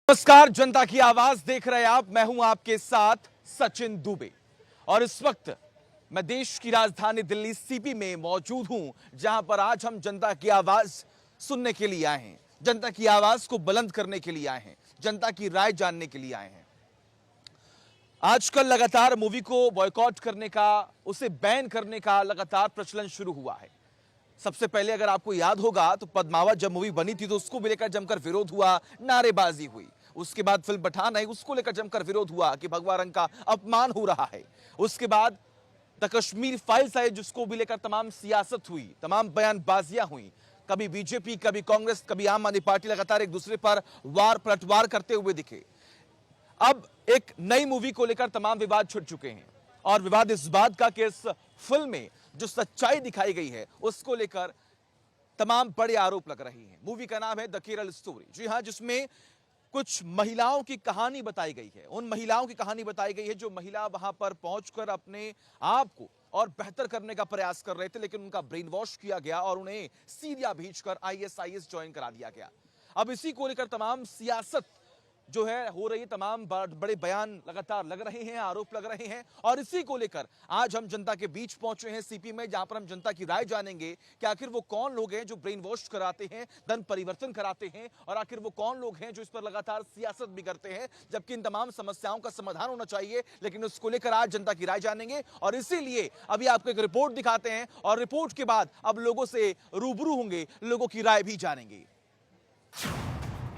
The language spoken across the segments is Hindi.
नमस्कार, जनता की आवाज देख रहे आप। मैं हूं आपके साथ सचिन दुबे और इस वक्त मैं देश की राजधानी दिल्ली सीपी में मौजूद हूं, जहां पर आज हम जनता की आवाज सुनने के लिए आए हैं, जनता की आवाज को बुलंद करने के लिए आए हैं, जनता की राय जानने के लिए आए हैं। आजकल लगातार मूवी को बॉयकॉट करने का, उसे बैन करने का लगातार प्रचलन शुरू हुआ है। सबसे पहले अगर आपको याद होगा तो पद्मावत जब मूवी बनी थी तो उसको भी लेकर जमकर विरोध हुआ, नारेबाजी हुई। उसके बाद फिल्म पठान आई, उसको लेकर जमकर विरोध हुआ कि भगवा रंग का अपमान हो रहा है। उसके बाद द कश्मीर फाइल्स आई, जिसको भी लेकर तमाम सियासत हुई, तमाम बयानबाजियां हुई। कभी बीजेपी, कभी कांग्रेस, कभी आम आदमी पार्टी लगातार एक दूसरे पर वार पलटवार करते हुए दिखे। अब एक नई मूवी को लेकर तमाम विवाद छिड़ चुके हैं और विवाद इस बात का कि इस फिल्म में जो सच्चाई दिखाई गई है उसको लेकर तमाम बड़े आरोप लग रहे हैं। मूवी का नाम है द केरल स्टोरी। जी हां, जिसमें कुछ महिलाओं की कहानी बताई गई है। उन महिलाओं की कहानी बताई गई है जो महिला वहां पर पहुंचकर अपने आप को और बेहतर करने का प्रयास कर रहे थे, लेकिन उनका ब्रेन वॉश किया गया और उन्हें सीरिया भेजकर आईएसआईएस ज्वाइन करा दिया गया। अब इसी को लेकर तमाम सियासत जो है हो रही है, तमाम बड़े बयान लगातार लग रहे हैं, आरोप लग रहे हैं और इसी को लेकर आज हम जनता के बीच पहुंचे हैं सीपी में, जहां पर हम जनता की राय जानेंगे कि आखिर वो कौन लोग हैं जो ब्रेन वॉश कराते हैं, धन परिवर्तन कराते हैं और आखिर वो कौन लोग हैं जो इस पर लगातार सियासत भी करते हैं, जबकि इन तमाम समस्याओं का समाधान होना चाहिए। लेकिन उसको लेकर आज जनता की राय जानेंगे और इसीलिए अभी आपको एक रिपोर्ट दिखाते हैं और रिपोर्ट के बाद अब लोगों से रूबरू होंगे, लोगों की राय भी जानेंगे।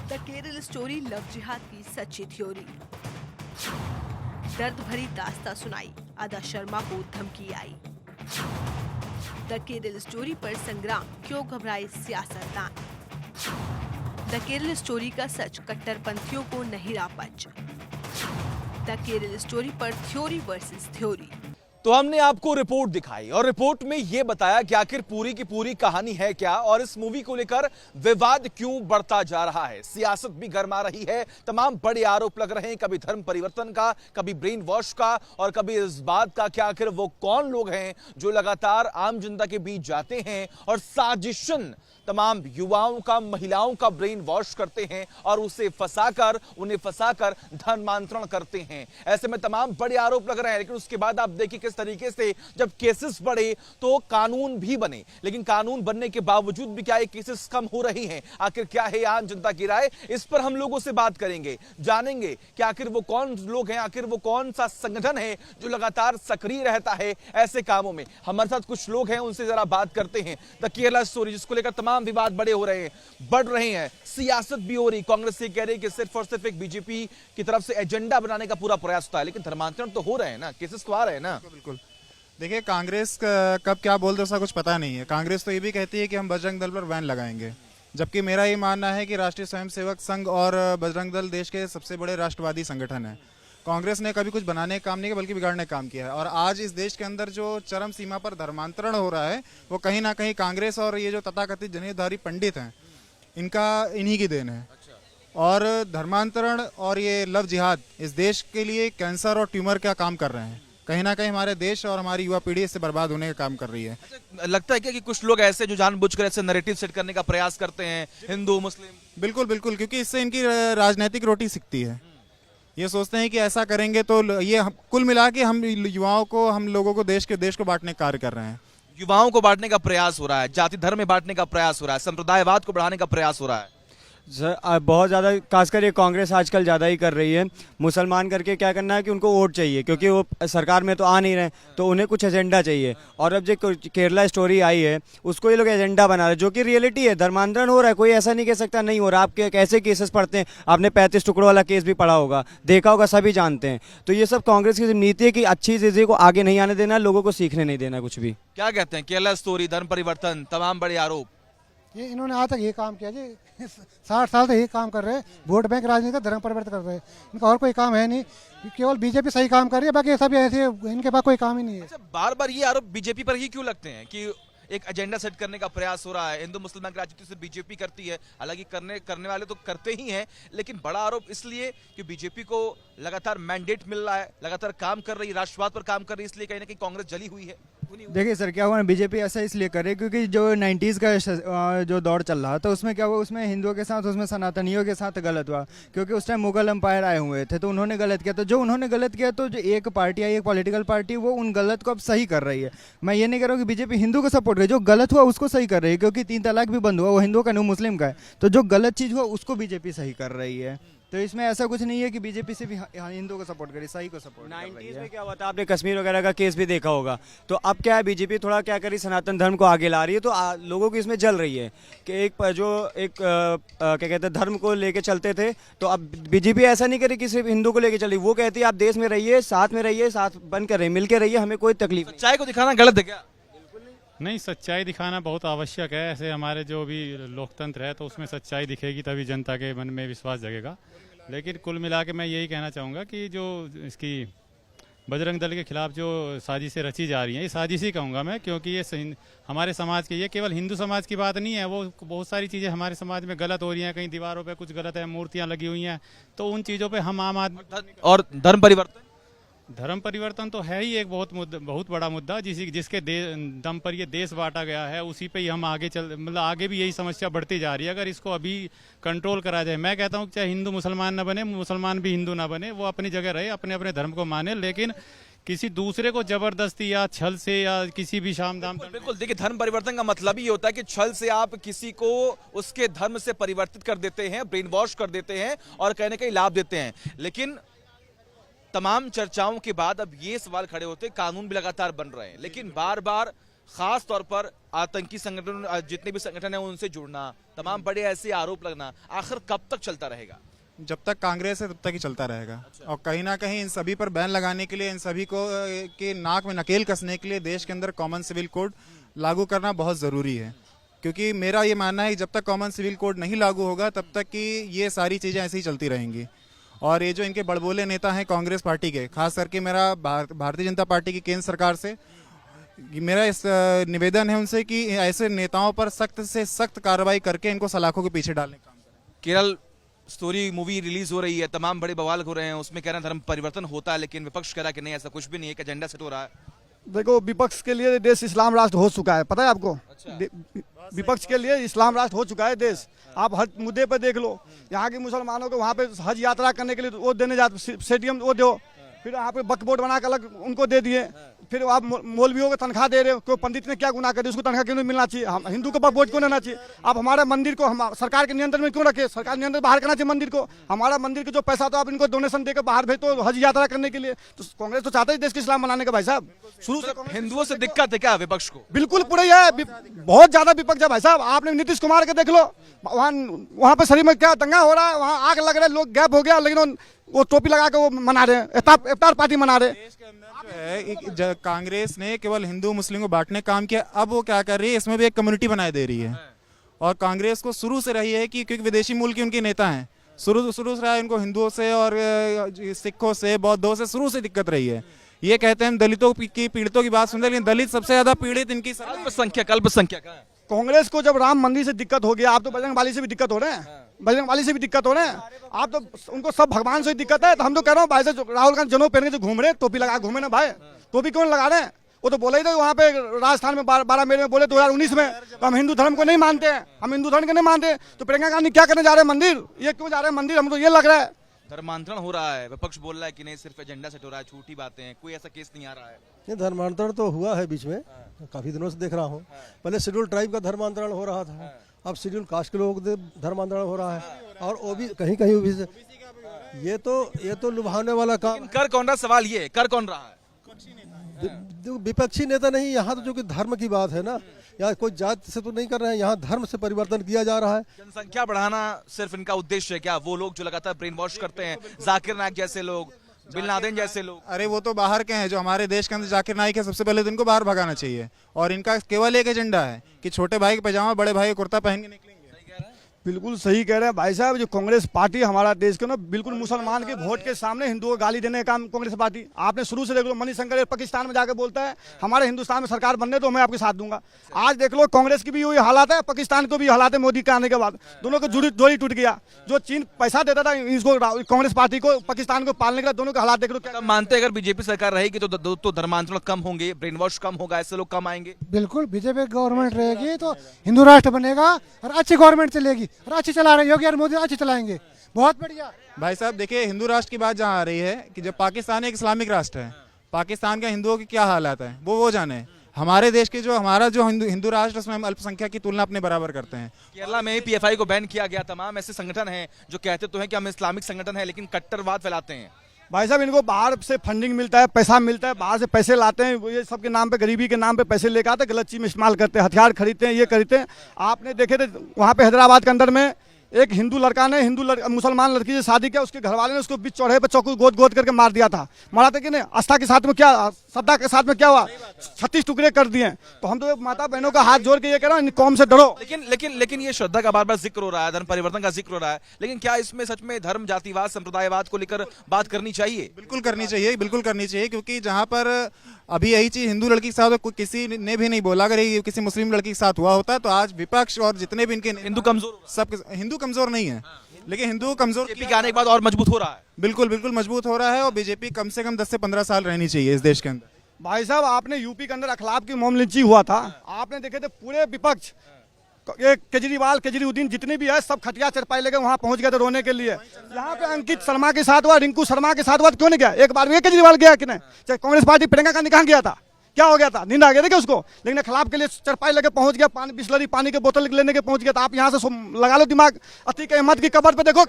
द केरल स्टोरी लव जिहाद की सच्ची थ्योरी। दर्द भरी दास्तां सुनाई, अदा शर्मा को धमकी आई। द केरल स्टोरी पर संग्राम, क्यों घबराए सियासतदान। द केरल स्टोरी का सच, कट्टरपंथियों को नहीं रापच। द केरल स्टोरी पर थ्योरी वर्सेस थ्योरी। तो हमने आपको रिपोर्ट दिखाई और रिपोर्ट में यह बताया कि आखिर पूरी की पूरी कहानी है क्या और इस मूवी को लेकर विवाद क्यों बढ़ता जा रहा है। सियासत भी गर्मा रही है, तमाम बड़े आरोप लग रहे हैं, कभी धर्म परिवर्तन का, कभी ब्रेन वॉश का और कभी इस बात का कि आखिर वो कौन लोग हैं जो लगातार आम जनता के बीच जाते हैं और साजिशन तमाम युवाओं का, महिलाओं का ब्रेन वॉश करते हैं और उन्हें फंसाकर धर्मांतरण करते हैं। ऐसे में तमाम बड़े आरोप लग रहे हैं। लेकिन उसके बाद आप देखिए किस तरीके से जब केसेस बढ़े तो कानून भी बने, लेकिन कानून बनने के बावजूद भी क्या ये केसेस कम हो रही हैं। आखिर क्या है आम जनता की राय, इस पर हम लोगों से बात करेंगे, जानेंगे कि आखिर वो कौन लोग हैं, आखिर वो कौन सा संगठन है जो लगातार सक्रिय रहता है ऐसे कामों में। हमारे साथ कुछ लोग हैं, उनसे जरा बात करते हैं। द केरला स्टोरी, जिसको लेकर तमाम विवाद बढ़ रहे हैं, सियासत भी हो रही। कांग्रेस ये कह रही है कि सिर्फ और सिर्फ एक बीजेपी की तरफ से एजेंडा बनाने का पूरा प्रयास होता है, लेकिन धर्मांतरण तो हो रहे हैं ना, केसेस तो आ रहे हैं ना। बिल्कुल। देखिए, कांग्रेस कब क्या बोल दे उसका कुछ पता नहीं है। कांग्रेस तो ये भी कहती है कि हम बजरंग दल पर बैन लगाएंगे, जबकि मेरा ये मानना है कि राष्ट्रीय स्वयंसेवक संघ और बजरंग दल देश के सबसे बड़े राष्ट्रवादी संगठन है। कांग्रेस ने कभी कुछ बनाने का काम नहीं किया, बल्कि बिगाड़ने का काम किया है। और आज इस देश के अंदर जो चरम सीमा पर धर्मांतरण हो रहा है, वो कहीं ना कहीं कांग्रेस और ये जो तथाकथित जनेऊधारी पंडित हैं, इन्हीं की देन है। और धर्मांतरण और ये लव जिहाद इस देश के लिए कैंसर और ट्यूमर का काम कर रहे हैं। कहीं ना कहीं हमारे देश और हमारी युवा पीढ़ी इससे बर्बाद होने का काम कर रही है। लगता है क्या कि कुछ लोग ऐसे जो जानबूझकर ऐसे नैरेटिव सेट करने का प्रयास करते हैं, हिंदू मुस्लिम? बिल्कुल बिल्कुल, क्योंकि इससे इनकी राजनीतिक रोटी सिकती है। ये सोचते हैं कि ऐसा करेंगे तो ये कुल मिला के हम युवाओं को, हम लोगों को, देश को बांटने का कार्य कर रहे हैं। युवाओं को बांटने का प्रयास हो रहा है, जाति धर्म में बांटने का प्रयास हो रहा है, संप्रदायवाद को बढ़ाने का प्रयास हो रहा है। बहुत ज़्यादा, खासकर ये कांग्रेस आजकल ज़्यादा ही कर रही है। मुसलमान करके क्या करना है कि उनको वोट चाहिए, क्योंकि वो सरकार में तो आ नहीं रहे, तो उन्हें कुछ एजेंडा चाहिए। और अब जो केरला स्टोरी आई है उसको ये लोग एजेंडा बना रहे हैं, जो कि रियलिटी है। धर्मांतरण हो रहा है, कोई ऐसा नहीं कह सकता नहीं हो रहा। आपके कैसे केसेस पढ़ते हैं, आपने 35 टुकड़ों वाला केस भी पढ़ा होगा, देखा होगा, सभी जानते हैं। तो ये सब कांग्रेस की नीति है कि अच्छी चीज़ें को आगे नहीं आने देना, लोगों को सीखने नहीं देना कुछ भी। क्या कहते हैं केरला स्टोरी, धर्म परिवर्तन, तमाम बड़े आरोप? ये इन्होंने आज तक ये काम किया जी, 60 साल से यही काम कर रहे हैं। वोट बैंक राजनीति का धर्म परिवर्तन कर रहे हैं, इनका और कोई काम है नहीं। केवल बीजेपी सही काम कर रही है, बाकी सभी ऐसे इनके पास कोई काम ही नहीं है। अच्छा, बार बार ये आरोप बीजेपी पर ही क्यों लगते हैं कि एक एजेंडा सेट करने का प्रयास हो रहा है? हिंदू मुसलमान की राजनीति सिर्फ बीजेपी करती है, हालांकि करने वाले तो करते ही हैं, लेकिन बड़ा आरोप इसलिए कि बीजेपी को लगातार मैंडेट मिल रहा है, लगातार काम कर रही है, राष्ट्रवाद पर काम कर रही है, इसलिए कहीं ना कहीं कांग्रेस जली हुई है। देखिए सर, क्या हुआ ना, बीजेपी ऐसा इसलिए करे क्योंकि जो 90s का जो दौर चल रहा था उसमें क्या हुआ, उसमें हिंदुओं के साथ, उसमें सनातनियों के साथ गलत हुआ, क्योंकि उस टाइम मुगल एम्पायर आए हुए थे तो उन्होंने गलत किया। तो जो उन्होंने गलत किया, तो जो एक पार्टी आई, एक पॉलिटिकल पार्टी, वो उन गलत को अब सही कर रही है। मैं ये नहीं कह रहा हूँ कि बीजेपी हिंदू को सपोर्ट करे, जो गलत हुआ उसको सही कर रही है, क्योंकि 3 तलाक भी बंद हुआ, वो हिंदुओं का नहीं मुस्लिम का है। तो जो गलत चीज़ हुआ उसको बीजेपी सही कर रही है। तो इसमें ऐसा कुछ नहीं है कि बीजेपी से भी हिंदू को सपोर्ट करे, सही को सपोर्ट कर रही 90s है। में क्या हुआ था, आपने कश्मीर वगैरह का केस भी देखा होगा। तो अब क्या है, बीजेपी थोड़ा क्या करी, सनातन धर्म को आगे ला रही है, तो लोगों की इसमें जल रही है कि क्या कहते हैं, धर्म को लेके चलते थे, तो अब बीजेपी ऐसा नहीं करे कि सिर्फ हिंदू को लेके चल रही, वो कहती है आप देश में रहिए, साथ में रहिए, साथ बन कर रहिए, मिल के रहिए, हमें कोई तकलीफ नहीं। सच्चाई को दिखाना गलत है क्या? नहीं, सच्चाई दिखाना बहुत आवश्यक है। ऐसे हमारे जो भी लोकतंत्र है तो उसमें सच्चाई दिखेगी तभी जनता के मन में विश्वास जगेगा। लेकिन कुल मिला के मैं यही कहना चाहूँगा कि जो इसकी बजरंग दल के खिलाफ जो साजिशें रची जा रही हैं, ये साजिश ही कहूँगा मैं, क्योंकि ये हमारे समाज के, ये केवल हिंदू समाज की बात नहीं है, वो बहुत सारी चीज़ें हमारे समाज में गलत हो रही हैं। कहीं दीवारों पे कुछ गलत है, मूर्तियाँ लगी हुई हैं, तो उन चीज़ों पे हम आम आदमी और धर्म परिवर्तन तो है ही एक बहुत बड़ा मुद्दा, जिसके दम पर ये देश बांटा गया है, उसी पे ही हम आगे भी यही समस्या बढ़ती जा रही है। अगर इसको अभी कंट्रोल करा जाए, मैं कहता हूँ चाहे हिंदू मुसलमान न बने, मुसलमान भी हिंदू ना बने, वो अपनी जगह रहे, अपने अपने धर्म को माने, लेकिन किसी दूसरे को जबरदस्ती या छल से या किसी भी शाम दाम। बिल्कुल, देखिए, धर्म परिवर्तन का मतलब ही होता है कि छल से आप किसी को उसके धर्म से परिवर्तित कर देते हैं, ब्रेन वॉश कर देते हैं और कहीं ना कहीं लाभ देते हैं। लेकिन तमाम चर्चाओं के बाद अब ये सवाल खड़े होते, कानून भी लगातार बन रहे हैं, लेकिन बार बार खास तौर पर आतंकी संगठन, जितने भी संगठन हैं उनसे जुड़ना, तमाम बड़े ऐसे आरोप लगना, आखिर कब तक चलता रहेगा? जब तक कांग्रेस है तब तक ही चलता रहेगा। और कहीं ना कहीं इन सभी पर बैन लगाने के लिए, इन सभी को के नाक में नकेल कसने के लिए देश के अंदर कॉमन सिविल कोड लागू करना बहुत ज़रूरी है। क्योंकि मेरा ये मानना है कि जब तक कॉमन सिविल कोड नहीं लागू होगा तब तक कि ये सारी चीज़ें ऐसे ही चलती रहेंगी। और ये जो इनके बड़बोले नेता हैं कांग्रेस पार्टी के, खास करके मेरा भारतीय जनता पार्टी की केंद्र सरकार से मेरा इस निवेदन है उनसे कि ऐसे नेताओं पर सख्त से सख्त कार्रवाई करके इनको सलाखों के पीछे डालने का काम करें। केरल स्टोरी मूवी रिलीज हो रही है, तमाम बड़े बवाल हो रहे हैं, उसमें कह रहे हैं धर्म परिवर्तन होता है, लेकिन विपक्ष कह रहा है कि नहीं, ऐसा कुछ भी नहीं है, एक एजेंडा सेट हो रहा है। देखो, विपक्ष के लिए देश इस्लाम राष्ट्र हो चुका है, पता है आपको? विपक्ष के लिए इस्लाम राष्ट्र हो चुका है देश। आप हर मुद्दे पर देख लो, यहाँ के मुसलमानों को वहाँ पे हज यात्रा करने के लिए वो देने जाते, स्टेडियम वो दो, फिर यहाँ पे वक्फ बोर्ड बना कर अलग उनको दे दिए, फिर आप मौलवियों को तनख्वाह दे रहे हो। कोई पंडित ने क्या गुनाह करे, उसको तनख्वाह क्यों नहीं मिलना चाहिए? हम हिंदू को वक्फ बोर्ड क्यों लेना चाहिए? आप हमारे मंदिर को हम सरकार के नियंत्रण में क्यों रखे? सरकार नियंत्रण बाहर करना चाहिए मंदिर को। हमारा मंदिर के जो पैसा तो आप इनको डोनेशन देकर बाहर भेजो हज यात्रा करने के लिए। तो कांग्रेस तो चाहता है देश के इस्लाम बनाने का। भाई साहब, शुरू से हिंदुओं से दिक्कत है क्या विपक्ष को? बिल्कुल पूरा ही है, बहुत ज्यादा विपक्ष है भाई साहब। आपने नीतीश कुमार के देख लो, वहाँ पे शरीर में क्या दंगा हो रहा है, वहाँ आग लग रहा है, लोग गैप हो गया, लेकिन वो टोपी लगा के वो मना रहे हैं, इफ्तार पार्टी मना रहे हैं। कांग्रेस ने केवल हिंदू मुस्लिम को बांटने का काम किया, अब वो क्या कर रही है, इसमें भी एक कम्युनिटी बनाए दे रही है। और कांग्रेस को शुरू से रही है कि क्योंकि विदेशी मूल के उनके नेता हैं, शुरू से रहा है, इनको हिंदुओं से और सिखों से, बौद्धों से शुरू से दिक्कत रही है। ये कहते हैं दलितों की, पीड़ितों की बात सुनते हैं, लेकिन दलित सबसे ज्यादा पीड़ित इनकी अल्पसंख्यक है। कांग्रेस को जब राम मंदिर से दिक्कत हो गया, आप तो बजरंग वाली से भी दिक्कत हो रहे हैं, बजरंग वाली से भी दिक्कत हो रहे हैं, आप तो उनको सब भगवान से दिक्कत है। तो हम तो कह रहा हूँ भाई से, राहुल गांधी जनों पहन के जो घूम रहे, टोपी लगा घूमे ना भाई, टोपी क्यों लगा रहे हैं? वो तो बोले ही थे वहाँ पे राजस्थान में 12 मई में बोले 2019 में, तो हम हिंदू धर्म को नहीं मानते हैं, हम हिंदू धर्म को नहीं मानते। तो प्रियंका गांधी क्या करने जा रहे हैं मंदिर? ये क्यों जा रहे हैं मंदिर? हमको ये लग रहा है धर्मांतरण हो रहा है। विपक्ष बोल रहा है कि नहीं, सिर्फ एजेंडा सेट हो रहा है, झूठी बातें हैं, कोई ऐसा केस नहीं आ रहा है। ये धर्मांतरण तो हुआ है बीच में, काफी दिनों से देख रहा हूँ। पहले शेड्यूल ट्राइब का धर्मांतरण हो रहा था, अब शेड्यूल कास्ट के लोगों का धर्मांतरण हो रहा है, और वो भी कहीं कहीं भी से। ये तो लुभाने वाला काम। कर कौन रहा? सवाल ये कर कौन रहा है? विपक्षी नेता नहीं, यहाँ तो जो कि धर्म की बात है ना, यहाँ कोई जाति से तो नहीं कर रहे हैं, यहाँ धर्म से परिवर्तन किया जा रहा है। जनसंख्या बढ़ाना सिर्फ इनका उद्देश्य है क्या? वो लोग जो लगातार ब्रेन वॉश करते हैं, जाकिर नायक जैसे लोग, बिन लादेन जैसे लोग। अरे वो तो बाहर के हैं, जो हमारे देश के अंदर जाकिर नाइक है, सबसे पहले तो इनको बाहर भगाना चाहिए। और इनका केवल एक एजेंडा है कि छोटे भाई का पैजामा बड़े भाई का कुर्ता पहन के निकलेंगे। बिल्कुल सही कह रहे हैं भाई साहब। जो कांग्रेस पार्टी हमारा देश के ना बिल्कुल मुसलमान के वोट के सामने हिंदुओं को गाली देने का काम कांग्रेस पार्टी आपने शुरू से देख लो। मणिशंकर पाकिस्तान में जाके बोलता है हमारे हिंदुस्तान में सरकार बनने तो मैं आपके साथ दूंगा। आज देख लो कांग्रेस की भी वही हालात है, पाकिस्तान को भी हालात है जोड़ी के आने के बाद। दोनों को जोड़ी टूट गया। जो चीन पैसा देता था इसको कांग्रेस पार्टी को पाकिस्तान को पालने का, दोनों के हालात देख लो। क्या मानते हैं अगर बीजेपी सरकार रहेगी तो धर्मांतरण कम होंगे, ब्रेन वॉश कम होगा, ऐसे लोग कम आएंगे? बिल्कुल, बीजेपी गवर्नमेंट रहेगी तो हिंदू राष्ट्र बनेगा और अच्छी गवर्नमेंट चलेगी और अच्छी चला रहे योगी और मोदी अच्छी चलाएंगे। बहुत बढ़िया। भाई साहब देखिए, हिंदू राष्ट्र की बात जहाँ आ रही है कि जब पाकिस्तान एक इस्लामिक राष्ट्र है, पाकिस्तान का हिंदुओं की क्या हालात है वो जाने। हमारे देश के जो हमारा जो हिंदू राष्ट्र, उसमें हम अल्पसंख्यक की तुलना अपने बराबर करते हैं। केरला में पीएफआई को बैन किया गया। तमाम ऐसे संगठन हैं जो कहते तो हैं कि हम इस्लामिक संगठन हैं लेकिन कट्टरवाद फैलाते हैं। भाई साहब इनको बाहर से फंडिंग मिलता है, पैसा मिलता है, बाहर से पैसे लाते हैं, ये सबके नाम पे, गरीबी के नाम पे पैसे लेकर आते, गलत चीज में इस्तेमाल करते हैं, हथियार खरीदते हैं, ये खरीदते हैं। आपने देखे थे वहाँ पे हैदराबाद के अंदर में एक हिंदू लड़का ने मुसलमान लड़की से शादी किया, उसके घर वाले ने उसको बीच चौराहे पे चाकू गोद करके मार दिया था। मारा था कि नहीं? आस्था के साथ में क्या, श्रद्धा के साथ में क्या हुआ? 36 टुकड़े कर दिए। तो हम तो माता बहनों का हाथ जोड़ के ये कह रहे हैं कौम से डरो। लेकिन ये श्रद्धा का बार बार जिक्र हो रहा है, धर्म परिवर्तन का जिक्र हो रहा है, लेकिन क्या इसमें सच में धर्म, जातिवाद, संप्रदायवाद को लेकर बात करनी चाहिए? बिल्कुल करनी चाहिए, बिल्कुल करनी चाहिए, क्योंकि जहाँ पर अभी यही चीज हिंदू लड़की के साथ किसी ने भी नहीं बोला, अगर ये किसी मुस्लिम लड़की के साथ हुआ होता तो आज विपक्ष और जितने भी इनके हिंदू कमजोर, सब हिंदू कमजोर नहीं है, लेकिन हिंदू कमजोर बीजेपी के आने के बाद और मजबूत हो रहा है। बिल्कुल बिल्कुल मजबूत हो रहा है और बीजेपी कम से कम 10 से 15 साल रहनी चाहिए इस देश के अंदर। भाई साहब आपने यूपी के अंदर अखलाक की मोम लिंचिंग हुआ था, आपने देखे थे पूरे विपक्ष, ये केजरीवाल जितने भी है सब खटिया चरपाई लेके वहां पहुंच गए थे रोने के लिए। यहाँ पे अंकित शर्मा के साथ हुआ, रिंकू शर्मा के साथ हुआ, क्यों नहीं गया? एक बार भी केजरीवाल गया कि नहीं? चाहे कांग्रेस पार्टी प्रियंका का निकाह गया था, क्या हो गया था? नींद आ गया था क्या उसको? लेकिन खिलाफ के लिए चरपाई लेके पहुंच गया, पानी बिस्लरी पानी के बोतल लेने के पहुंच गया था। आप यहाँ से लगा लो दिमाग। अतीक अहमद की कबर पे देखो,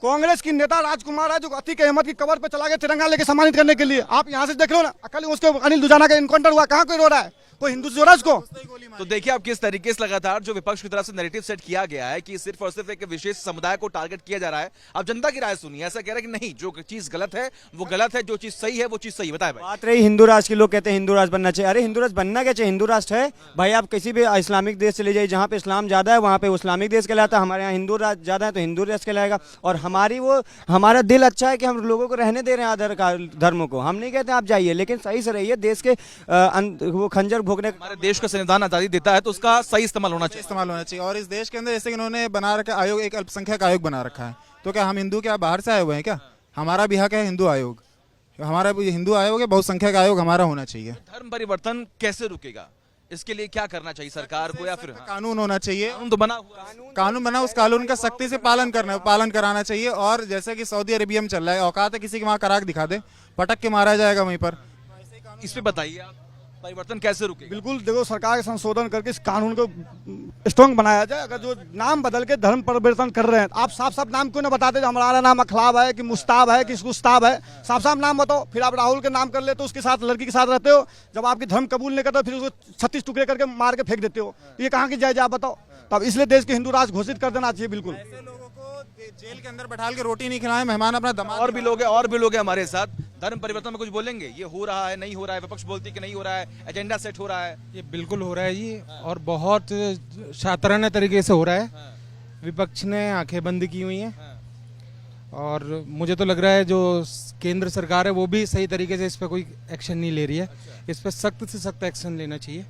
कांग्रेस की नेता राजकुमार है जो अतीक अहमद की कबर पे चला गया तिरंगा लेके सम्मानित करने के लिए। आप यहाँ से देख लो ना, कल उसके अनिल दुजाना का इनकाउंटर हुआ, कहाँ कोई रो रहा है? कोई हिंदू से हो रहा है उसको? तो देखिए आप किस तरीके से लगातार जो विपक्ष की तरफ से नैरेटिव सेट किया गया है कि सिर्फ और सिर्फ एक विशेष समुदाय को टारगेट किया जा रहा है। अब जनता की राय सुनिए, ऐसा कह रहा है कि नहीं, जो चीज गलत है वो गलत है, जो चीज सही है वो चीज सही। बताए भाई। बात रही हिंदू राष्ट्र की, लोग कहते हैं हिंदू राष्ट्र बनना चाहिए। अरे हिंदू राष्ट्र बनना क्या चाहिए? हिंदू राष्ट्र है भाई, आप किसी भी इस्लामिक देश चले जाइए, जहाँ पे इस्लाम ज्यादा है वहाँ पे इस्लामिक देश कहलाता है, हमारे यहाँ हिंदू राष्ट्र ज्यादा है तो हिंदू राष्ट्र कहलाएगा। और हमारा दिल अच्छा है कि हम लोगों को रहने दे रहे हैं अदर धर्म को, हम नहीं कहते आप जाइए, लेकिन सही से रहिए। देश के वो खंजर भोगने, हमारे देश का संविधान आजादी देता है तो उसका सही इस्तेमाल होना चाहिए। और इस देश के अंदर जैसे इन्होंने बना रखा आयोग, एक अल्पसंख्यक आयोग बना रखा है, तो क्या हम हिंदू क्या बाहर से आए हुए हैं क्या? हमारा भी हक है हिंदू आयोग, हमारा हिंदू आयोग है, बहुसंख्यक आयोग हमारा होना चाहिए। धर्म परिवर्तन कैसे रुकेगा? इसके लिए क्या करना चाहिए सरकार को, या फिर कानून होना चाहिए? कानून तो बना हुआ है, कानून बना, उस कानून का सख्ती से पालन कराना चाहिए। और जैसे कि सऊदी अरेबिया में चल रहा है, औकात है किसी के वहाँ कराक दिखा दे, पटक के मारा जाएगा वहीं पर। इस पे बताइए आप, परिवर्तन कैसे रुकेगा? बिल्कुल देखो, सरकार के संशोधन करके इस कानून को स्ट्रॉन्ग बनाया जाए। अगर जो नाम बदल के धर्म परिवर्तन कर रहे हैं, आप साफ साफ नाम क्यों ना बताते? हमारा नाम अखलाब है कि मुस्ताब है कि गुस्ताब है, साफ साफ नाम बताओ। फिर आप राहुल के नाम कर लेते हो, उसके साथ लड़की के साथ रहते हो, जब आपकी धर्म कबूल नहीं करते फिर उसको 36 टुकड़े करके मार के फेंक देते हो। ये कहाँ की जायज आप बताओ? तब इसलिए देश के हिंदू राष्ट्र घोषित कर देना चाहिए। बिल्कुल जेल के अंदर बैठा के रोटी नहीं खिलाए, मेहमान अपना दमाद। और भी लोग हैं हमारे साथ। धर्म परिवर्तन में कुछ बोलेंगे? ये हो रहा है, नहीं हो रहा है? विपक्ष बोलती है कि नहीं हो रहा है, एजेंडा सेट हो रहा है। ये बिल्कुल हो रहा है जी, और बहुत शातिराना तरीके से हो रहा है। विपक्ष ने आंखें बंद की हुई हैं, और मुझे तो लग रहा है जो केंद्र सरकार है वो भी सही तरीके से इस पर कोई एक्शन नहीं ले रही है। इस पर सख्त से सख्त एक्शन लेना चाहिए।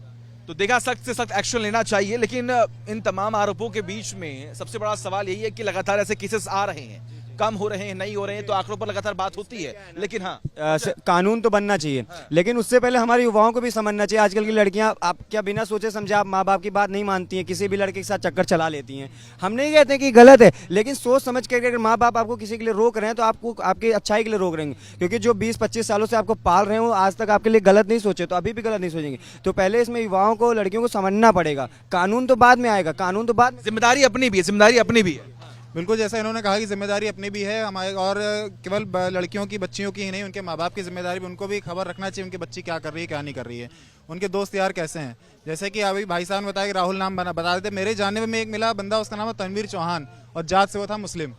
तो देखा, सख्त से सख्त एक्शन लेना चाहिए, लेकिन इन तमाम आरोपों के बीच में सबसे बड़ा सवाल यही है कि लगातार ऐसे केसेस आ रहे हैं, कम हो रहे हैं, नहीं हो रहे हैं, तो आंकड़ों पर लगातार बात होती है। लेकिन हाँ, कानून तो बनना चाहिए, लेकिन उससे पहले हमारे युवाओं को भी समझना चाहिए। आजकल की लड़कियां, आप क्या बिना सोचे समझे आप माँ बाप की बात नहीं मानती हैं, किसी भी लड़के के साथ चक्कर चला लेती हैं। हम नहीं कहते हैं कि गलत है, लेकिन सोच समझ कर अगर माँ बाप आपको किसी के लिए रोक रहे हैं तो आपको आपकी अच्छाई के लिए रोक रहे हैं, क्योंकि जो 20-25 सालों से आपको पाल रहे हो आज तक आपके लिए गलत नहीं सोचे, तो अभी भी गलत नहीं सोचेंगे। तो पहले इसमें युवाओं को, लड़कियों को समझना पड़ेगा। कानून तो बाद में आएगा, कानून तो बाद में। जिम्मेदारी अपनी भी है, जिम्मेदारी अपनी भी है। बिल्कुल, जैसा इन्होंने कहा कि जिम्मेदारी अपनी भी है हमारे, और केवल लड़कियों की, बच्चियों की ही नहीं, उनके माँ बाप की जिम्मेदारी भी, उनको भी खबर रखना चाहिए उनकी बच्ची क्या कर रही है, क्या नहीं कर रही है, उनके दोस्त यार कैसे हैं। जैसे कि अभी भाई साहब ने बताया कि राहुल नाम बता देते, मेरे जानने में एक मिला बंदा, उसका नाम है तनवीर चौहान, और जात से वो था मुस्लिम।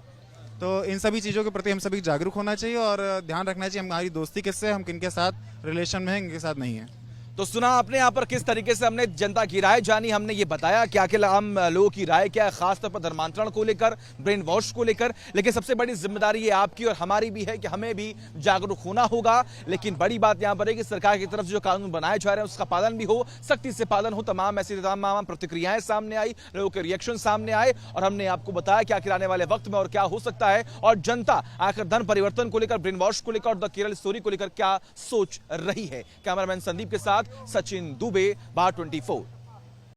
तो इन सभी चीज़ों के प्रति हम सभी जागरूक होना चाहिए और ध्यान रखना चाहिए हमारी दोस्ती किससे, हम किनके साथ रिलेशन में हैं, किनके साथ नहीं है। तो सुना आपने यहाँ पर किस तरीके से हमने जनता की राय जानी, हमने ये बताया कि आखिर आम लोगों की राय क्या है, खासतौर पर धर्मांतरण को लेकर, ब्रेन वॉश को लेकर। लेकिन सबसे बड़ी जिम्मेदारी ये आपकी और हमारी भी है कि हमें भी जागरूक होना होगा। लेकिन बड़ी बात यहाँ पर है कि सरकार की तरफ से जो कानून बनाए जा रहे हैं उसका पालन भी हो, सख्ती से पालन हो। तमाम ऐसी तमाम प्रतिक्रियाएं सामने आई, लोगों के रिएक्शन सामने आए और हमने आपको बताया कि आखिर आने वाले वक्त में और क्या हो सकता है और जनता आखिर धर्म परिवर्तन को लेकर, ब्रेन वॉश को लेकर और द केरल स्टोरी को लेकर क्या सोच रही है। कैमरामैन संदीप के साथ सचिन दुबे, बार 24।